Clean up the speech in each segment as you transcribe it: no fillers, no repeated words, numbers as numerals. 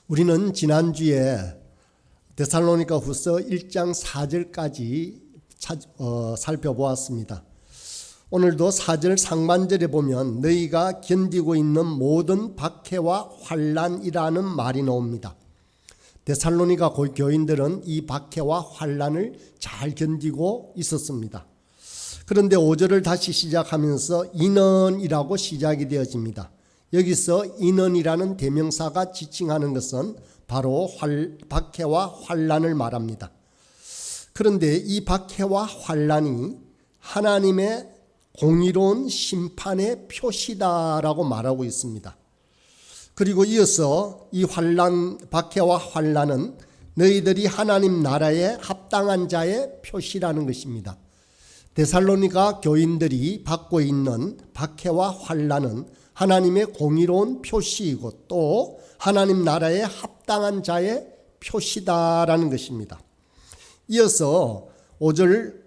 우리는 지난주에 데살로니가 후서 1장 4절까지 살펴보았습니다. 오늘도 4절 상반절에 보면 너희가 견디고 있는 모든 박해와 환난이라는 말이 나옵니다. 데살로니가 교인들은 이 박해와 환난을 잘 견디고 있었습니다. 그런데 5절을 다시 시작하면서 인원이라고 시작이 되어집니다. 여기서 인원이라는 대명사가 지칭하는 것은 바로 박해와 환난을 말합니다. 그런데 이 박해와 환난이 하나님의 공의로운 심판의 표시다라고 말하고 있습니다. 그리고 이어서 이 박해와 환난은 너희들이 하나님 나라에 합당한 자의 표시라는 것입니다. 데살로니가 교인들이 받고 있는 박해와 환난은 하나님의 공의로운 표시이고 또 하나님 나라에 합당한 자의 표시다라는 것입니다. 이어서 5절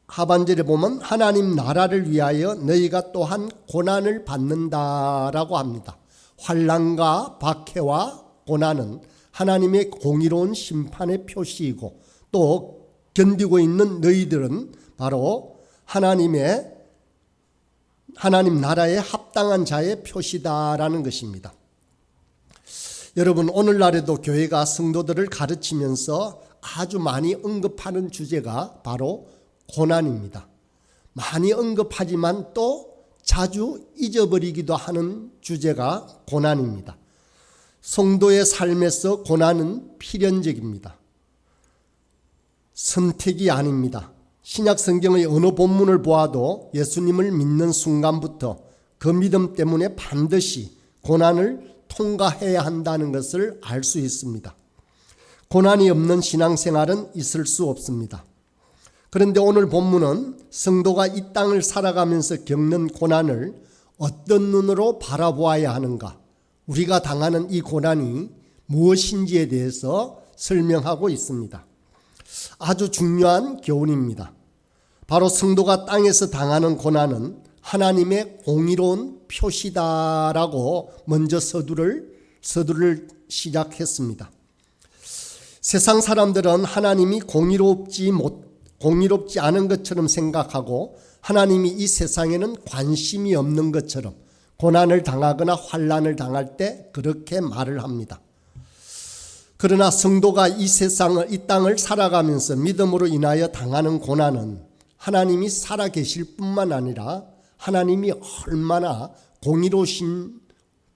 하반절에 보면 하나님 나라를 위하여 너희가 또한 고난을 받는다라고 합니다. 환난과 박해와 고난은 하나님의 공의로운 심판의 표시이고 또 견디고 있는 너희들은 바로 하나님 나라에 합당한 자의 표시다라는 것입니다. 여러분, 오늘날에도 교회가 성도들을 가르치면서 아주 많이 언급하는 주제가 바로 고난입니다. 많이 언급하지만 또 자주 잊어버리기도 하는 주제가 고난입니다. 성도의 삶에서 고난은 필연적입니다. 선택이 아닙니다. 신약 성경의 어느 본문을 보아도 예수님을 믿는 순간부터 그 믿음 때문에 반드시 고난을 통과해야 한다는 것을 알 수 있습니다. 고난이 없는 신앙생활은 있을 수 없습니다. 그런데 오늘 본문은 성도가 이 땅을 살아가면서 겪는 고난을 어떤 눈으로 바라보아야 하는가, 우리가 당하는 이 고난이 무엇인지에 대해서 설명하고 있습니다. 아주 중요한 교훈입니다. 바로 성도가 땅에서 당하는 고난은 하나님의 공의로운 표시다라고 먼저 서두를 시작했습니다. 세상 사람들은 하나님이 공의롭지 않은 것처럼 생각하고 하나님이 이 세상에는 관심이 없는 것처럼 고난을 당하거나 환난을 당할 때 그렇게 말을 합니다. 그러나 성도가 이 땅을 살아가면서 믿음으로 인하여 당하는 고난은 하나님이 살아계실 뿐만 아니라 하나님이 얼마나 공의로우신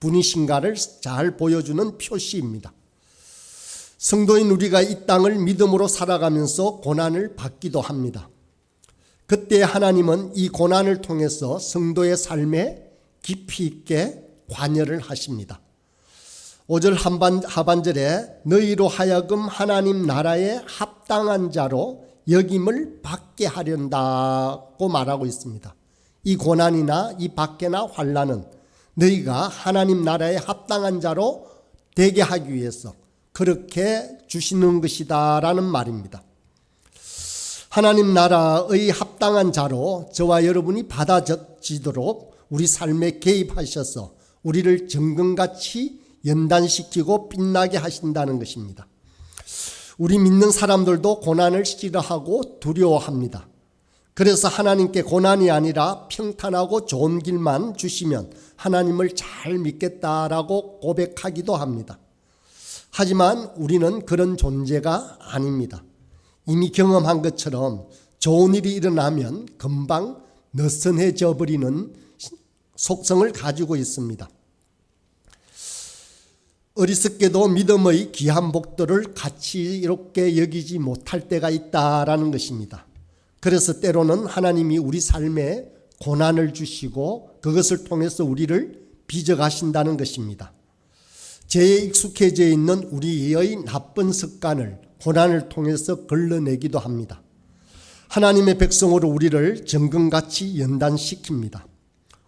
분이신가를 잘 보여주는 표시입니다. 성도인 우리가 이 땅을 믿음으로 살아가면서 고난을 받기도 합니다. 그때 하나님은 이 고난을 통해서 성도의 삶에 깊이 있게 관여를 하십니다. 5절 하반절에 너희로 하여금 하나님 나라에 합당한 자로 여김을 받게 하련다고 말하고 있습니다. 이 고난이나 이 박해나 환난은 너희가 하나님 나라에 합당한 자로 되게 하기 위해서 그렇게 주시는 것이다라는 말입니다. 하나님 나라의 합당한 자로 저와 여러분이 받아지도록 우리 삶에 개입하셔서 우리를 정금같이 연단시키고 빛나게 하신다는 것입니다. 우리 믿는 사람들도 고난을 싫어하고 두려워합니다. 그래서 하나님께 고난이 아니라 평탄하고 좋은 길만 주시면 하나님을 잘 믿겠다라고 고백하기도 합니다. 하지만 우리는 그런 존재가 아닙니다. 이미 경험한 것처럼 좋은 일이 일어나면 금방 느슨해져 버리는 속성을 가지고 있습니다. 어리석게도 믿음의 귀한 복들을 가치롭게 여기지 못할 때가 있다라는 것입니다. 그래서 때로는 하나님이 우리 삶에 고난을 주시고 그것을 통해서 우리를 빚어가신다는 것입니다. 죄에 익숙해져 있는 우리의 나쁜 습관을 고난을 통해서 걸러내기도 합니다. 하나님의 백성으로 우리를 정금같이 연단시킵니다.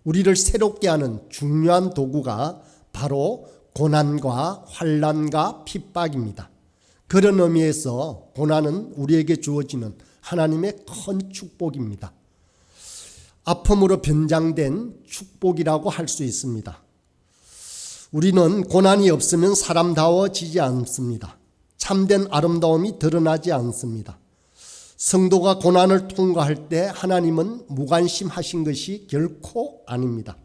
우리를 새롭게 하는 중요한 도구가 바로 고난과 환난과 핍박입니다. 그런 의미에서 고난은 우리에게 주어지는 하나님의 큰 축복입니다. 아픔으로 변장된 축복이라고 할 수 있습니다. 우리는 고난이 없으면 사람다워지지 않습니다. 참된 아름다움이 드러나지 않습니다. 성도가 고난을 통과할 때 하나님은 무관심하신 것이 결코 아닙니다.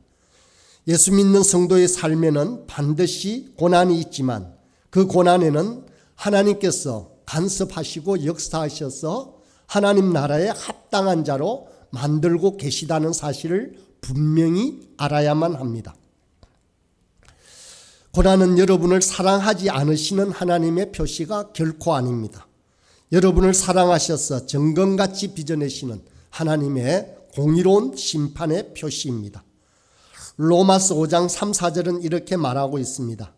예수 믿는 성도의 삶에는 반드시 고난이 있지만 그 고난에는 하나님께서 간섭하시고 역사하셔서 하나님 나라에 합당한 자로 만들고 계시다는 사실을 분명히 알아야만 합니다. 고난은 여러분을 사랑하지 않으시는 하나님의 표시가 결코 아닙니다. 여러분을 사랑하셔서 정금같이 빚어내시는 하나님의 공의로운 심판의 표시입니다. 로마서 5장 3, 4절은 이렇게 말하고 있습니다.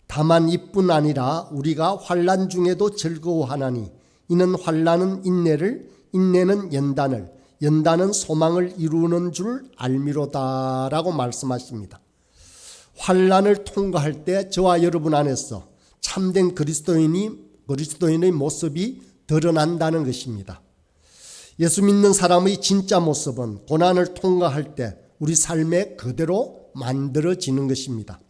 다만 이뿐 아니라 우리가 환난 중에도 즐거워하나니 이는 환난은 인내를, 인내는 연단을, 연단은 소망을 이루는 줄 알미로다 라고 말씀하십니다. 환난을 통과할 때 저와 여러분 안에서 참된 그리스도인의 모습이 드러난다는 것입니다. 예수 믿는 사람의 진짜 모습은 고난을 통과할 때 우리 삶에 그대로 만들어지는 것입니다.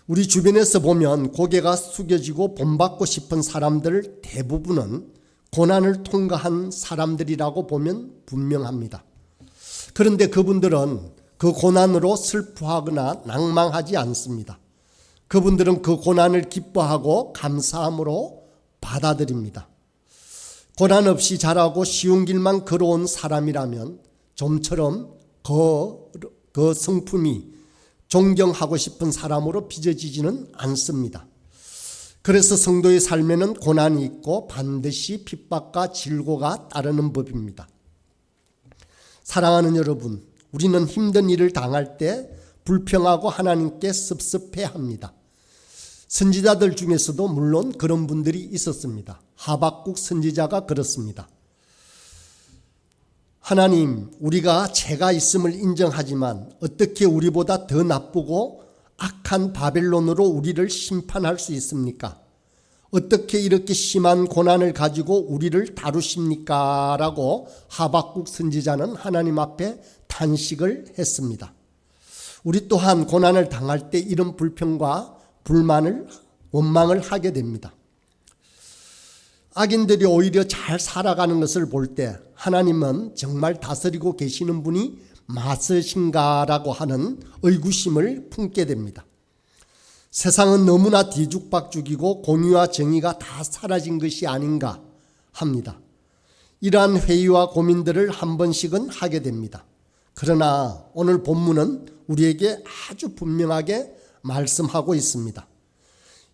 우리 주변에서 보면 고개가 숙여지고 본받고 싶은 사람들 대부분은 고난을 통과한 사람들이라고 보면 분명합니다. 그런데 그분들은 그 고난으로 슬퍼하거나 낭망하지 않습니다. 그분들은 그 고난을 기뻐하고 감사함으로 받아들입니다. 고난 없이 자라고 쉬운 길만 걸어온 사람이라면 좀처럼 그 성품이 존경하고 싶은 사람으로 빚어지지는 않습니다. 그래서 성도의 삶에는 고난이 있고 반드시 핍박과 질고가 따르는 법입니다. 사랑하는 여러분, 우리는 힘든 일을 당할 때 불평하고 하나님께 섭섭해합니다. 선지자들 중에서도 물론 그런 분들이 있었습니다. 하박국 선지자가 그렇습니다. 하나님, 우리가 죄가 있음을 인정하지만 어떻게 우리보다 더 나쁘고 악한 바벨론으로 우리를 심판할 수 있습니까? 어떻게 이렇게 심한 고난을 가지고 우리를 다루십니까? 라고 하박국 선지자는 하나님 앞에 탄식을 했습니다. 우리 또한 고난을 당할 때 이런 불평과 불만을, 원망을 하게 됩니다. 악인들이 오히려 잘 살아가는 것을 볼 때 하나님은 정말 다스리고 계시는 분이 맞으신가라고 하는 의구심을 품게 됩니다. 세상은 너무나 뒤죽박죽이고 공의와 정의가 다 사라진 것이 아닌가 합니다. 이러한 회의와 고민들을 한 번씩은 하게 됩니다. 그러나 오늘 본문은 우리에게 아주 분명하게 말씀하고 있습니다.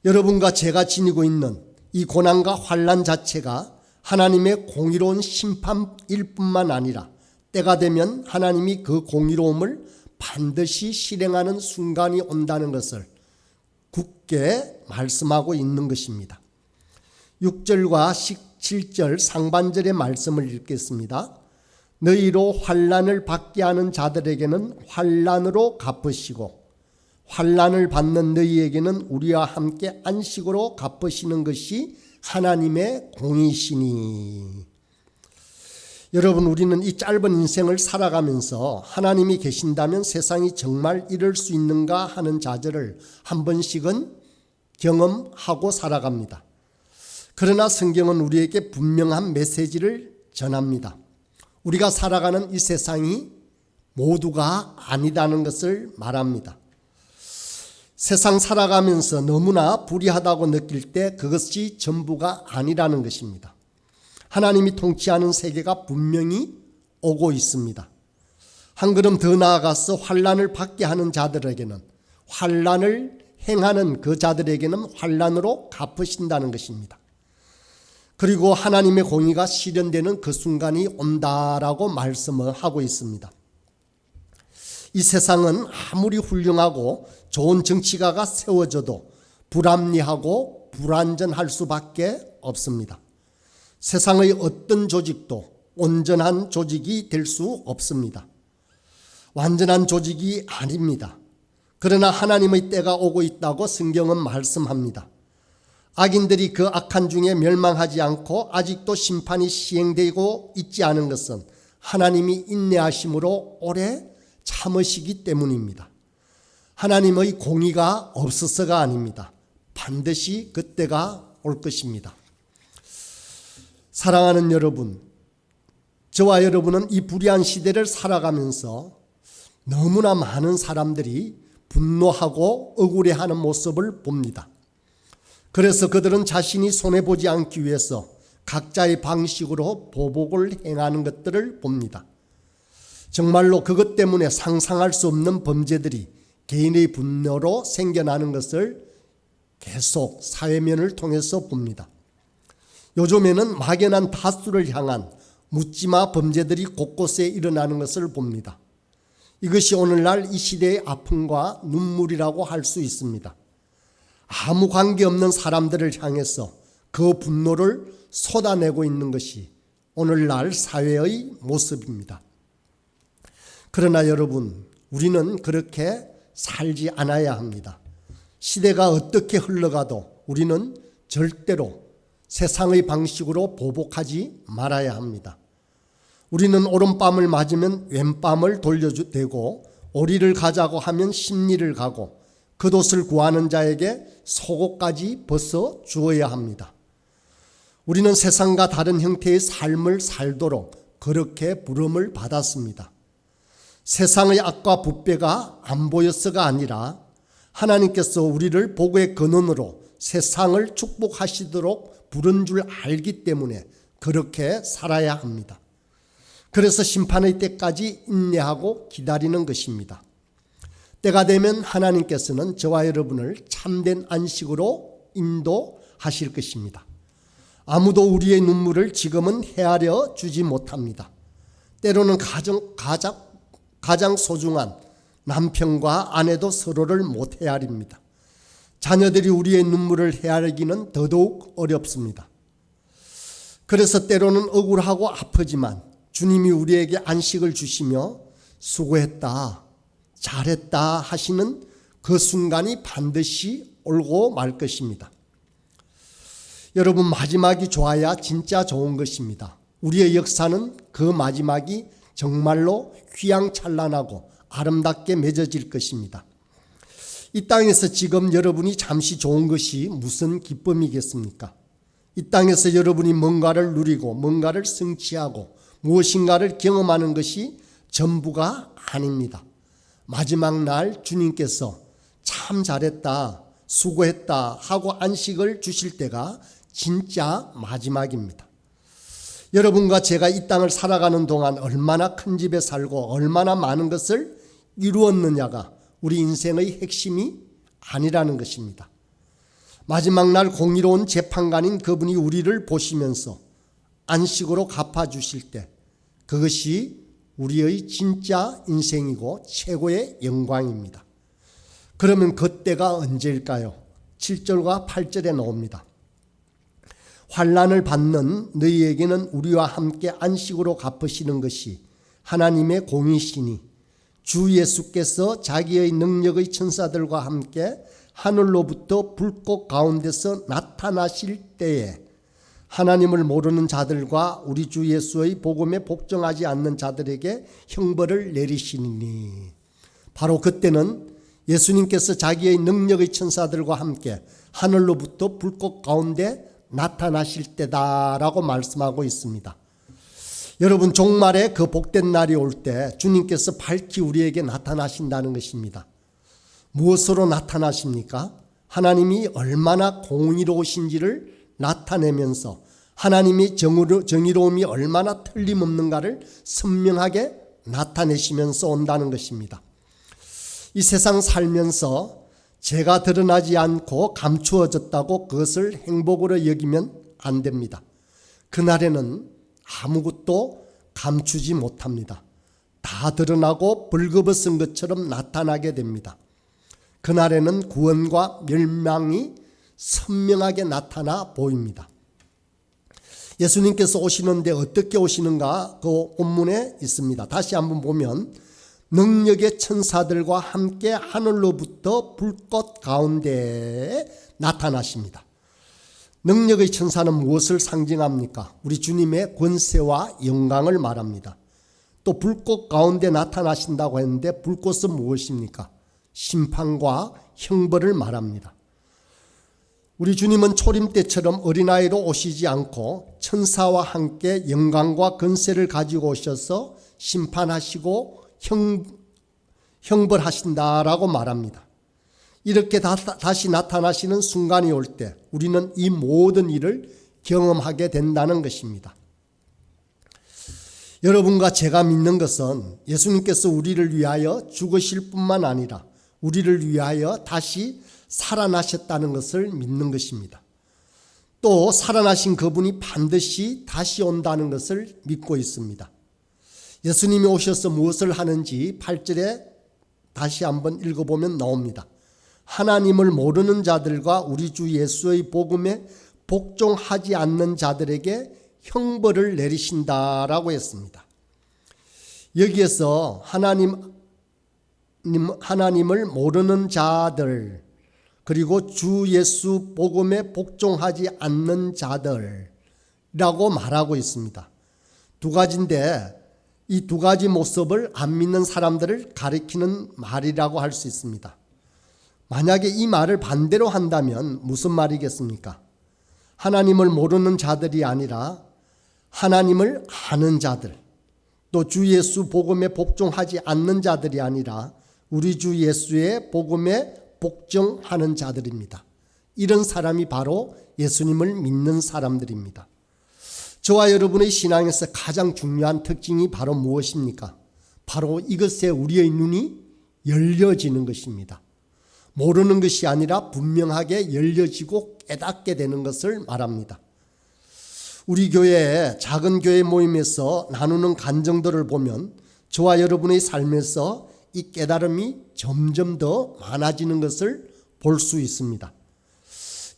여러분과 제가 지니고 있는 이 고난과 환난 자체가 하나님의 공의로운 심판일 뿐만 아니라 때가 되면 하나님이 그 공의로움을 반드시 실행하는 순간이 온다는 것을 굳게 말씀하고 있는 것입니다. 6절과 7절 상반절의 말씀을 읽겠습니다. 너희로 환난을 받게 하는 자들에게는 환난으로 갚으시고 환난을 받는 너희에게는 우리와 함께 안식으로 갚으시는 것이 하나님의 공이시니. 여러분, 우리는 이 짧은 인생을 살아가면서 하나님이 계신다면 세상이 정말 이럴 수 있는가 하는 좌절을 한 번씩은 경험하고 살아갑니다. 그러나 성경은 우리에게 분명한 메시지를 전합니다. 우리가 살아가는 이 세상이 모두가 아니다는 것을 말합니다. 세상 살아가면서 너무나 불의하다고 느낄 때 그것이 전부가 아니라는 것입니다. 하나님이 통치하는 세계가 분명히 오고 있습니다. 한 걸음 더 나아가서 환난을 받게 하는 자들에게는, 환난을 행하는 그 자들에게는 환난으로 갚으신다는 것입니다. 그리고 하나님의 공의가 실현되는 그 순간이 온다라고 말씀을 하고 있습니다. 이 세상은 아무리 훌륭하고 좋은 정치가가 세워져도 불합리하고 불완전할 수밖에 없습니다. 세상의 어떤 조직도 온전한 조직이 될 수 없습니다. 완전한 조직이 아닙니다. 그러나 하나님의 때가 오고 있다고 성경은 말씀합니다. 악인들이 그 악한 중에 멸망하지 않고 아직도 심판이 시행되고 있지 않은 것은 하나님이 인내하심으로 오래 참으시기 때문입니다. 하나님의 공의가 없어서가 아닙니다. 반드시 그때가 올 것입니다. 사랑하는 여러분, 저와 여러분은 이 불의한 시대를 살아가면서 너무나 많은 사람들이 분노하고 억울해하는 모습을 봅니다. 그래서 그들은 자신이 손해보지 않기 위해서 각자의 방식으로 보복을 행하는 것들을 봅니다. 정말로 그것 때문에 상상할 수 없는 범죄들이 개인의 분노로 생겨나는 것을 계속 사회면을 통해서 봅니다. 요즘에는 막연한 다수를 향한 묻지마 범죄들이 곳곳에 일어나는 것을 봅니다. 이것이 오늘날 이 시대의 아픔과 눈물이라고 할 수 있습니다. 아무 관계없는 사람들을 향해서 그 분노를 쏟아내고 있는 것이 오늘날 사회의 모습입니다. 그러나 여러분, 우리는 그렇게 살지 않아야 합니다. 시대가 어떻게 흘러가도 우리는 절대로 세상의 방식으로 보복하지 말아야 합니다. 우리는 오른밤을 맞으면 왼밤을 돌려대고 오리를 가자고 하면 십리를 가고 겉옷을 구하는 자에게 속옷까지 벗어 주어야 합니다. 우리는 세상과 다른 형태의 삶을 살도록 그렇게 부름을 받았습니다. 세상의 악과 부패가 안 보여서가 아니라 하나님께서 우리를 복의 근원으로 세상을 축복하시도록 부른 줄 알기 때문에 그렇게 살아야 합니다. 그래서 심판의 때까지 인내하고 기다리는 것입니다. 때가 되면 하나님께서는 저와 여러분을 참된 안식으로 인도하실 것입니다. 아무도 우리의 눈물을 지금은 헤아려 주지 못합니다. 때로는 가장 소중한 남편과 아내도 서로를 못 헤아립니다. 자녀들이 우리의 눈물을 헤아리기는 더더욱 어렵습니다. 그래서 때로는 억울하고 아프지만 주님이 우리에게 안식을 주시며 수고했다, 잘했다 하시는 그 순간이 반드시 오고 말 것입니다. 여러분, 마지막이 좋아야 진짜 좋은 것입니다. 우리의 역사는 그 마지막이 정말로 휘황찬란하고 아름답게 맺어질 것입니다. 이 땅에서 지금 여러분이 잠시 좋은 것이 무슨 기쁨이겠습니까? 이 땅에서 여러분이 뭔가를 누리고 뭔가를 성취하고 무엇인가를 경험하는 것이 전부가 아닙니다. 마지막 날 주님께서 참 잘했다, 수고했다 하고 안식을 주실 때가 진짜 마지막입니다. 여러분과 제가 이 땅을 살아가는 동안 얼마나 큰 집에 살고 얼마나 많은 것을 이루었느냐가 우리 인생의 핵심이 아니라는 것입니다. 마지막 날 공의로운 재판관인 그분이 우리를 보시면서 안식으로 갚아주실 때 그것이 우리의 진짜 인생이고 최고의 영광입니다. 그러면 그때가 언제일까요? 7절과 8절에 나옵니다. 환난을 받는 너희에게는 우리와 함께 안식으로 갚으시는 것이 하나님의 공의시니 주 예수께서 자기의 능력의 천사들과 함께 하늘로부터 불꽃 가운데서 나타나실 때에 하나님을 모르는 자들과 우리 주 예수의 복음에 복종하지 않는 자들에게 형벌을 내리시니, 바로 그때는 예수님께서 자기의 능력의 천사들과 함께 하늘로부터 불꽃 가운데 나타나실 때다라고 말씀하고 있습니다. 여러분, 종말에 그 복된 날이 올 때 주님께서 밝히 우리에게 나타나신다는 것입니다. 무엇으로 나타나십니까? 하나님이 얼마나 공의로우신지를 나타내면서 하나님의 정의로움이 얼마나 틀림없는가를 선명하게 나타내시면서 온다는 것입니다. 이 세상 살면서 죄가 드러나지 않고 감추어졌다고 그것을 행복으로 여기면 안 됩니다. 그날에는 아무것도 감추지 못합니다. 다 드러나고 벌거벗은 것처럼 나타나게 됩니다. 그날에는 구원과 멸망이 선명하게 나타나 보입니다. 예수님께서 오시는데 어떻게 오시는가 그 본문에 있습니다. 다시 한번 보면 능력의 천사들과 함께 하늘로부터 불꽃 가운데에 나타나십니다. 능력의 천사는 무엇을 상징합니까? 우리 주님의 권세와 영광을 말합니다. 또 불꽃 가운데 나타나신다고 했는데 불꽃은 무엇입니까? 심판과 형벌을 말합니다. 우리 주님은 초림 때처럼 어린아이로 오시지 않고 천사와 함께 영광과 권세를 가지고 오셔서 심판하시고 형벌하신다라고 말합니다. 이렇게 다시 나타나시는 순간이 올 때 우리는 이 모든 일을 경험하게 된다는 것입니다. 여러분과 제가 믿는 것은 예수님께서 우리를 위하여 죽으실 뿐만 아니라 우리를 위하여 다시 살아나셨다는 것을 믿는 것입니다. 또 살아나신 그분이 반드시 다시 온다는 것을 믿고 있습니다. 예수님이 오셔서 무엇을 하는지 8절에 다시 한번 읽어보면 나옵니다. 하나님을 모르는 자들과 우리 주 예수의 복음에 복종하지 않는 자들에게 형벌을 내리신다라고 했습니다. 여기에서 하나님을 모르는 자들 그리고 주 예수 복음에 복종하지 않는 자들이라고 말하고 있습니다. 두 가지인데 이 두 가지 모습을 안 믿는 사람들을 가리키는 말이라고 할 수 있습니다. 만약에 이 말을 반대로 한다면 무슨 말이겠습니까? 하나님을 모르는 자들이 아니라 하나님을 아는 자들, 또 주 예수 복음에 복종하지 않는 자들이 아니라 우리 주 예수의 복음에 복종하는 자들입니다. 이런 사람이 바로 예수님을 믿는 사람들입니다. 저와 여러분의 신앙에서 가장 중요한 특징이 바로 무엇입니까? 바로 이것에 우리의 눈이 열려지는 것입니다. 모르는 것이 아니라 분명하게 열려지고 깨닫게 되는 것을 말합니다. 우리 교회의 작은 교회 모임에서 나누는 간증들을 보면 저와 여러분의 삶에서 이 깨달음이 점점 더 많아지는 것을 볼 수 있습니다.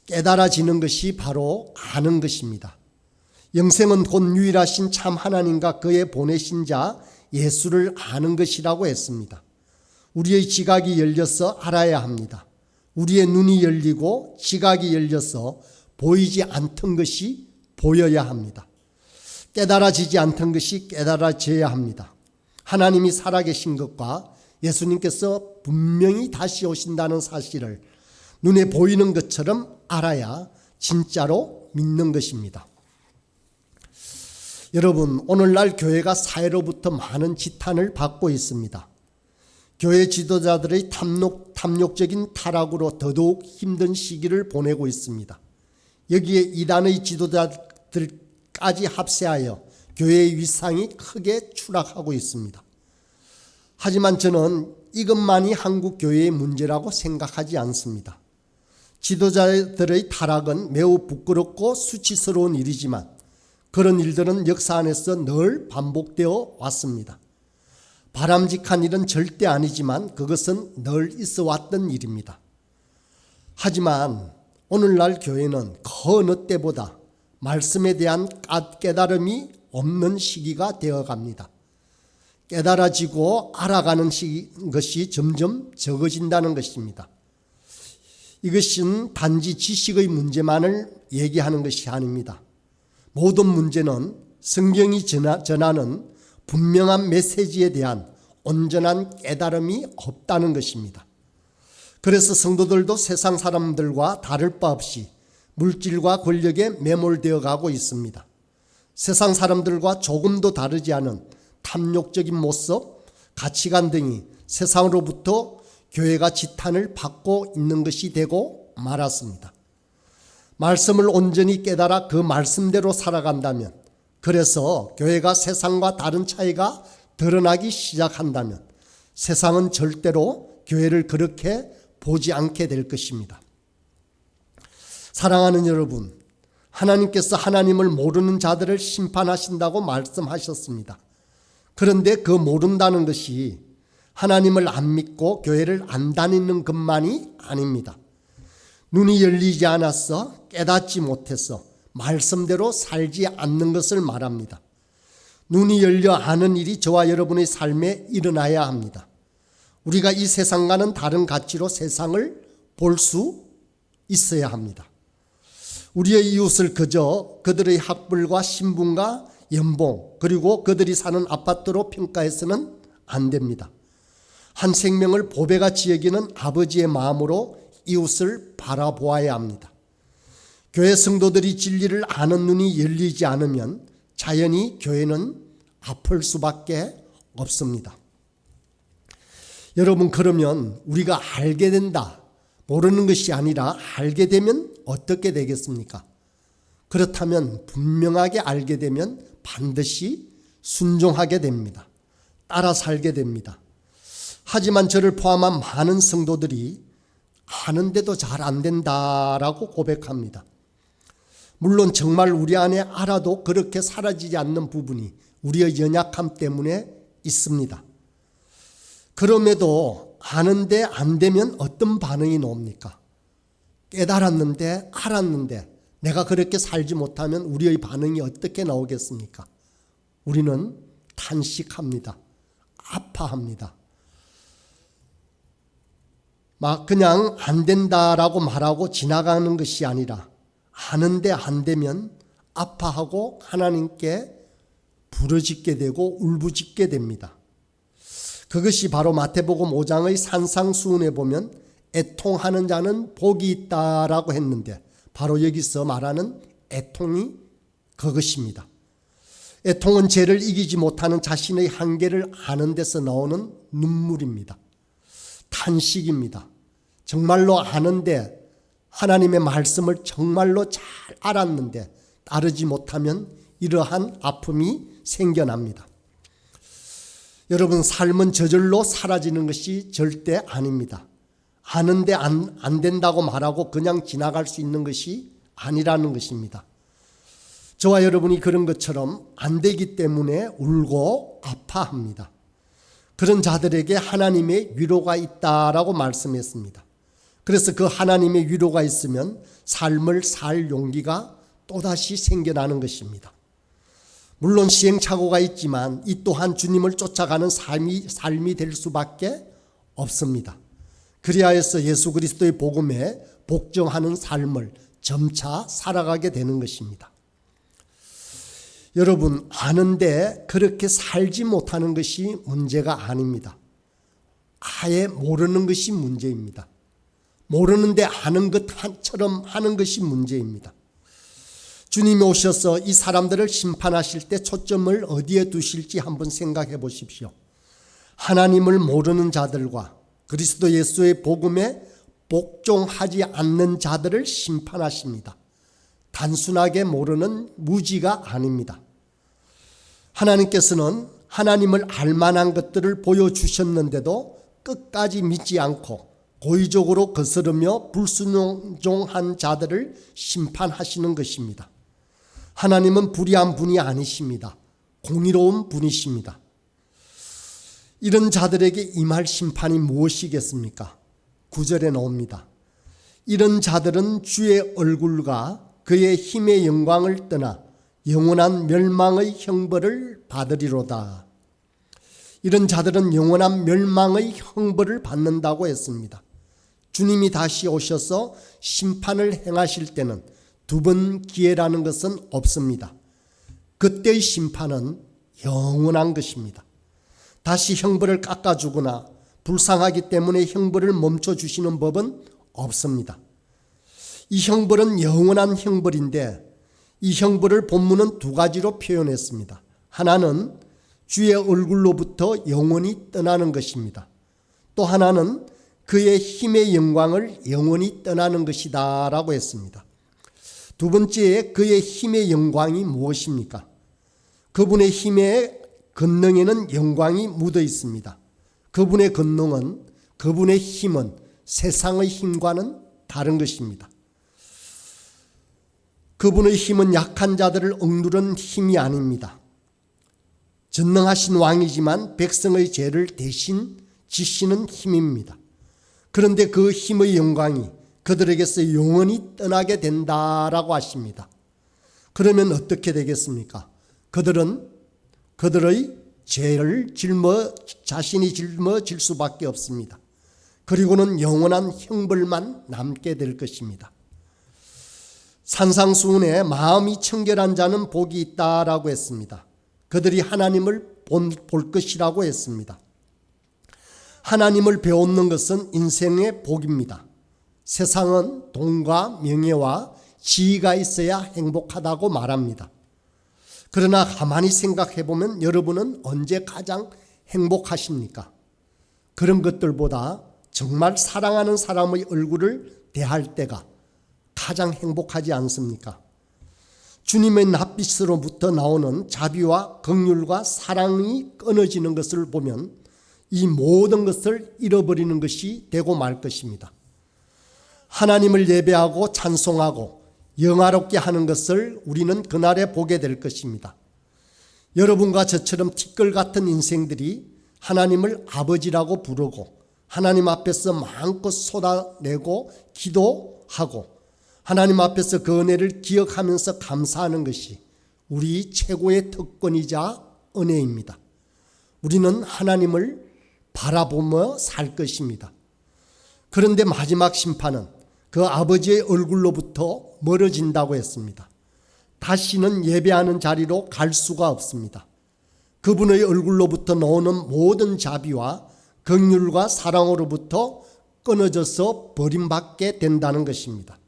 깨달아지는 것이 바로 아는 것입니다. 영생은 곧 유일하신 참 하나님과 그의 보내신 자 예수를 아는 것이라고 했습니다. 우리의 지각이 열려서 알아야 합니다. 우리의 눈이 열리고 지각이 열려서 보이지 않던 것이 보여야 합니다. 깨달아지지 않던 것이 깨달아져야 합니다. 하나님이 살아계신 것과 예수님께서 분명히 다시 오신다는 사실을 눈에 보이는 것처럼 알아야 진짜로 믿는 것입니다. 여러분, 오늘날 교회가 사회로부터 많은 지탄을 받고 있습니다. 교회 지도자들의 탐욕적인 타락으로 더더욱 힘든 시기를 보내고 있습니다. 여기에 이단의 지도자들까지 합세하여 교회의 위상이 크게 추락하고 있습니다. 하지만 저는 이것만이 한국 교회의 문제라고 생각하지 않습니다. 지도자들의 타락은 매우 부끄럽고 수치스러운 일이지만 그런 일들은 역사 안에서 늘 반복되어 왔습니다. 바람직한 일은 절대 아니지만 그것은 늘 있어 왔던 일입니다. 하지만 오늘날 교회는 그 어느 때보다 말씀에 대한 깨달음이 없는 시기가 되어갑니다. 깨달아지고 알아가는 것이 점점 적어진다는 것입니다. 이것은 단지 지식의 문제만을 얘기하는 것이 아닙니다. 모든 문제는 성경이 전하는 분명한 메시지에 대한 온전한 깨달음이 없다는 것입니다. 그래서 성도들도 세상 사람들과 다를 바 없이 물질과 권력에 매몰되어 가고 있습니다. 세상 사람들과 조금도 다르지 않은 탐욕적인 모습, 가치관 등이 세상으로부터 교회가 지탄을 받고 있는 것이 되고 말았습니다. 말씀을 온전히 깨달아 그 말씀대로 살아간다면, 그래서 교회가 세상과 다른 차이가 드러나기 시작한다면 세상은 절대로 교회를 그렇게 보지 않게 될 것입니다. 사랑하는 여러분, 하나님께서 하나님을 모르는 자들을 심판하신다고 말씀하셨습니다. 그런데 그 모른다는 것이 하나님을 안 믿고 교회를 안 다니는 것만이 아닙니다. 눈이 열리지 않아서 깨닫지 못해서 말씀대로 살지 않는 것을 말합니다. 눈이 열려 아는 일이 저와 여러분의 삶에 일어나야 합니다. 우리가 이 세상과는 다른 가치로 세상을 볼 수 있어야 합니다. 우리의 이웃을 그저 그들의 학벌과 신분과 연봉 그리고 그들이 사는 아파트로 평가해서는 안 됩니다. 한 생명을 보배같이 여기는 아버지의 마음으로 이웃을 바라보아야 합니다. 교회 성도들이 진리를 아는 눈이 열리지 않으면 자연히 교회는 아플 수밖에 없습니다. 여러분, 그러면 우리가 알게 된다, 모르는 것이 아니라 알게 되면 어떻게 되겠습니까? 그렇다면 분명하게 알게 되면 반드시 순종하게 됩니다. 따라 살게 됩니다. 하지만 저를 포함한 많은 성도들이 아는데도 잘 안 된다라고 고백합니다. 물론 정말 우리 안에 알아도 그렇게 사라지지 않는 부분이 우리의 연약함 때문에 있습니다. 그럼에도 아는데 안 되면 어떤 반응이 나옵니까? 깨달았는데, 알았는데 내가 그렇게 살지 못하면 우리의 반응이 어떻게 나오겠습니까? 우리는 탄식합니다. 아파합니다. 막 그냥 안 된다라고 말하고 지나가는 것이 아니라 아는데 안 되면 아파하고 하나님께 부르짖게 되고 울부짖게 됩니다. 그것이 바로 마태복음 5장의 산상수훈에 보면 애통하는 자는 복이 있다라고 했는데 바로 여기서 말하는 애통이 그것입니다. 애통은 죄를 이기지 못하는 자신의 한계를 아는 데서 나오는 눈물입니다. 탄식입니다. 정말로 아는데, 하나님의 말씀을 정말로 잘 알았는데 따르지 못하면 이러한 아픔이 생겨납니다. 여러분, 삶은 저절로 사라지는 것이 절대 아닙니다. 아는데 안 된다고 말하고 그냥 지나갈 수 있는 것이 아니라는 것입니다. 저와 여러분이 그런 것처럼 안 되기 때문에 울고 아파합니다. 그런 자들에게 하나님의 위로가 있다라고 말씀했습니다. 그래서 그 하나님의 위로가 있으면 삶을 살 용기가 또다시 생겨나는 것입니다. 물론 시행착오가 있지만 이 또한 주님을 쫓아가는 삶이 될 수밖에 없습니다. 그리하여서 예수 그리스도의 복음에 복종하는 삶을 점차 살아가게 되는 것입니다. 여러분, 아는데 그렇게 살지 못하는 것이 문제가 아닙니다. 아예 모르는 것이 문제입니다. 모르는데 아는 것처럼 하는 것이 문제입니다. 주님이 오셔서 이 사람들을 심판하실 때 초점을 어디에 두실지 한번 생각해 보십시오. 하나님을 모르는 자들과 그리스도 예수의 복음에 복종하지 않는 자들을 심판하십니다. 단순하게 모르는 무지가 아닙니다. 하나님께서는 하나님을 알만한 것들을 보여주셨는데도 끝까지 믿지 않고 고의적으로 거스르며 불순종한 자들을 심판하시는 것입니다. 하나님은 불의한 분이 아니십니다. 공의로운 분이십니다. 이런 자들에게 임할 심판이 무엇이겠습니까? 9절에 나옵니다. 이런 자들은 주의 얼굴과 그의 힘의 영광을 떠나 영원한 멸망의 형벌을 받으리로다. 이런 자들은 영원한 멸망의 형벌을 받는다고 했습니다. 주님이 다시 오셔서 심판을 행하실 때는 두 번 기회라는 것은 없습니다. 그때의 심판은 영원한 것입니다. 다시 형벌을 깎아주거나 불쌍하기 때문에 형벌을 멈춰주시는 법은 없습니다. 이 형벌은 영원한 형벌인데 이 형벌을 본문은 두 가지로 표현했습니다. 하나는 주의 얼굴로부터 영원히 떠나는 것입니다. 또 하나는 그의 힘의 영광을 영원히 떠나는 것이다 라고 했습니다. 두 번째에 그의 힘의 영광이 무엇입니까? 그분의 힘의 권능에는 영광이 묻어 있습니다. 그분의 권능은, 그분의 힘은 세상의 힘과는 다른 것입니다. 그분의 힘은 약한 자들을 억누른 힘이 아닙니다. 전능하신 왕이지만 백성의 죄를 대신 지시는 힘입니다. 그런데 그 힘의 영광이 그들에게서 영원히 떠나게 된다라고 하십니다. 그러면 어떻게 되겠습니까? 그들의 죄를 자신이 짊어질 수밖에 없습니다. 그리고는 영원한 형벌만 남게 될 것입니다. 산상수훈에 마음이 청결한 자는 복이 있다라고 했습니다. 그들이 하나님을 볼 것이라고 했습니다. 하나님을 배우는 것은 인생의 복입니다. 세상은 돈과 명예와 지위가 있어야 행복하다고 말합니다. 그러나 가만히 생각해 보면 여러분은 언제 가장 행복하십니까? 그런 것들보다 정말 사랑하는 사람의 얼굴을 대할 때가 가장 행복하지 않습니까? 주님의 낯빛으로부터 나오는 자비와 긍휼과 사랑이 끊어지는 것을 보면 이 모든 것을 잃어버리는 것이 되고 말 것입니다. 하나님을 예배하고 찬송하고 영화롭게 하는 것을 우리는 그날에 보게 될 것입니다. 여러분과 저처럼 티끌 같은 인생들이 하나님을 아버지라고 부르고 하나님 앞에서 마음껏 쏟아내고 기도하고 하나님 앞에서 그 은혜를 기억하면서 감사하는 것이 우리 최고의 특권이자 은혜입니다. 우리는 하나님을 바라보며 살 것입니다. 그런데 마지막 심판은 그 아버지의 얼굴로부터 멀어진다고 했습니다. 다시는 예배하는 자리로 갈 수가 없습니다. 그분의 얼굴로부터 나오는 모든 자비와 긍휼과 사랑으로부터 끊어져서 버림받게 된다는 것입니다.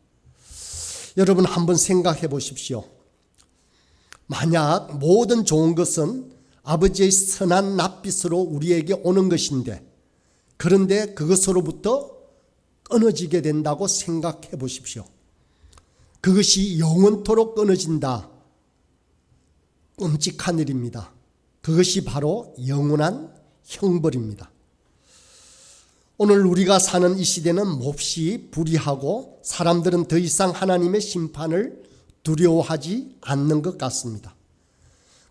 여러분 한번 생각해 보십시오. 만약 모든 좋은 것은 아버지의 선한 낯빛으로 우리에게 오는 것인데 그런데 그것으로부터 끊어지게 된다고 생각해 보십시오. 그것이 영원토록 끊어진다. 끔찍한 일입니다. 그것이 바로 영원한 형벌입니다. 오늘 우리가 사는 이 시대는 몹시 불의하고 사람들은 더 이상 하나님의 심판을 두려워하지 않는 것 같습니다.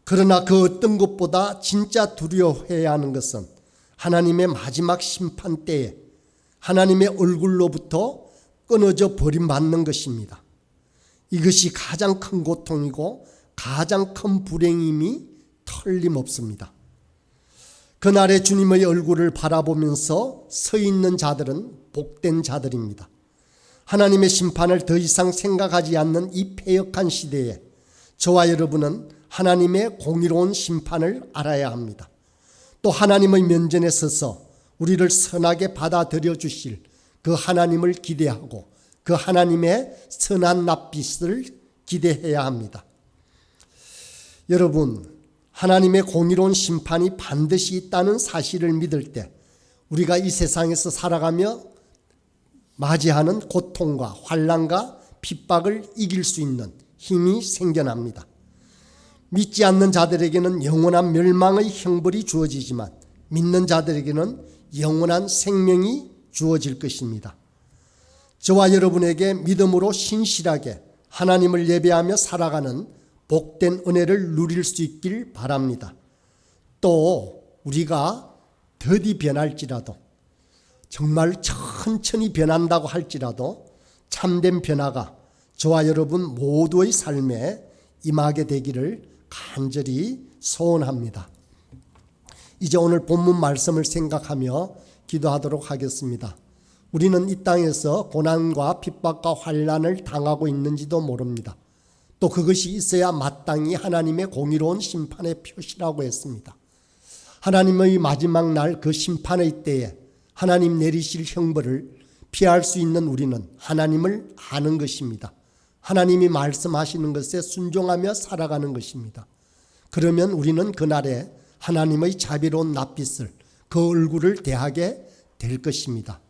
그러나 그 어떤 것보다 진짜 두려워해야 하는 것은 하나님의 마지막 심판 때에 하나님의 얼굴로부터 끊어져 버림받는 것입니다. 이것이 가장 큰 고통이고 가장 큰 불행임이 틀림없습니다. 그날에 주님의 얼굴을 바라보면서 서 있는 자들은 복된 자들입니다. 하나님의 심판을 더 이상 생각하지 않는 이 패역한 시대에 저와 여러분은 하나님의 공의로운 심판을 알아야 합니다. 또 하나님의 면전에 서서 우리를 선하게 받아들여 주실 그 하나님을 기대하고 그 하나님의 선한 낯빛을 기대해야 합니다. 여러분, 하나님의 공의로운 심판이 반드시 있다는 사실을 믿을 때 우리가 이 세상에서 살아가며 맞이하는 고통과 환난과 핍박을 이길 수 있는 힘이 생겨납니다. 믿지 않는 자들에게는 영원한 멸망의 형벌이 주어지지만 믿는 자들에게는 영원한 생명이 주어질 것입니다. 저와 여러분에게 믿음으로 신실하게 하나님을 예배하며 살아가는 복된 은혜를 누릴 수 있길 바랍니다. 또 우리가 더디 변할지라도 정말 천천히 변한다고 할지라도 참된 변화가 저와 여러분 모두의 삶에 임하게 되기를 간절히 소원합니다. 이제 오늘 본문 말씀을 생각하며 기도하도록 하겠습니다. 우리는 이 땅에서 고난과 핍박과 환난을 당하고 있는지도 모릅니다. 또 그것이 있어야 마땅히 하나님의 공의로운 심판의 표시라고 했습니다. 하나님의 마지막 날 그 심판의 때에 하나님 내리실 형벌을 피할 수 있는 우리는 하나님을 아는 것입니다. 하나님이 말씀하시는 것에 순종하며 살아가는 것입니다. 그러면 우리는 그날에 하나님의 자비로운 낯빛을 그 얼굴을 대하게 될 것입니다.